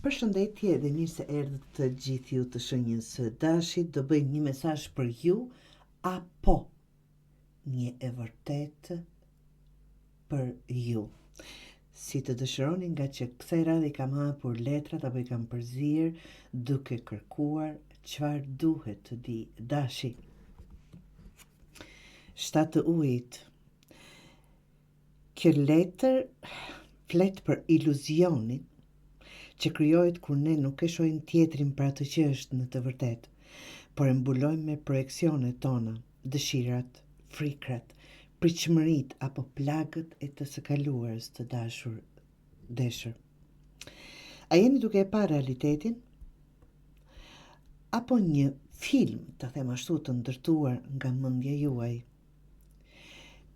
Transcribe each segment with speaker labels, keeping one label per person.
Speaker 1: Përshëndetje dhe mirë se erdhët të gjithë ju të shenjës së dashit. Do bëjmë një mesazh për ju apo një e vërtetë për ju. Si të dëshironi, nga që kësaj radhe kam hapur letrat apo i kam përzier duke kërkuar çfarë duhet të di dashi. Shtatë ujit. Kjo letër flet për iluzionin që krijohet kur ne nuk e shohim tjetrin për atë që është në të vërtetë, por e mbulojmë me projekcionet tona, dëshirat, frikrat, pritshmëritë apo plagët e të së kaluarës të dashur. A jeni duke e parë realitetin? Apo një film, të them ashtu, të ndërtuar nga mendja juaj?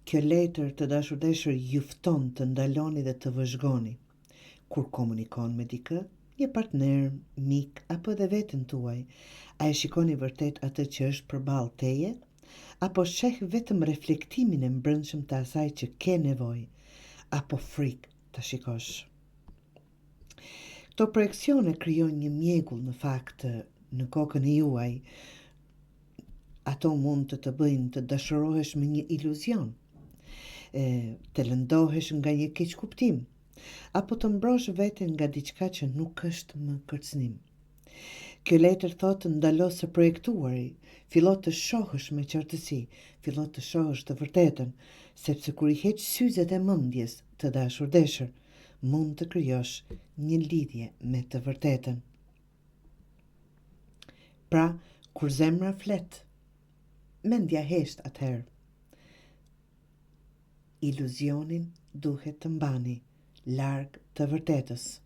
Speaker 1: Kjo letër të dashur ju fton të ndaloni dhe të vëzhgoni kur komunikon me dikë, një partner, mik apo edhe veten tuaj. A e shikoni vërtet atë që është përballë teje, apo sheh vetëm reflektimin e mbrëmshëm të asaj që ke nevojë apo frikë ta shikosh? Këto projekcione krijojnë një mjegull në fakt në kokën e juaj. Ato mund të bëjnë të dashurohesh me një iluzion, të lëndohesh nga një keq kuptim, apo të mbrosh veten nga diçka që nuk është më kërcënim. Kjo letër thotë ndalo së projektuari, fillo të shohësh me qartësi, fillo të shohësh të vërtetën, sepse kur i heq syzet e mendjes të dashur, mund të krijosh një lidhje me të vërtetën. Pra, kur zemra flet, mendja hesht atëherë. Iluzionin duhet të mbani larg të vërtetës.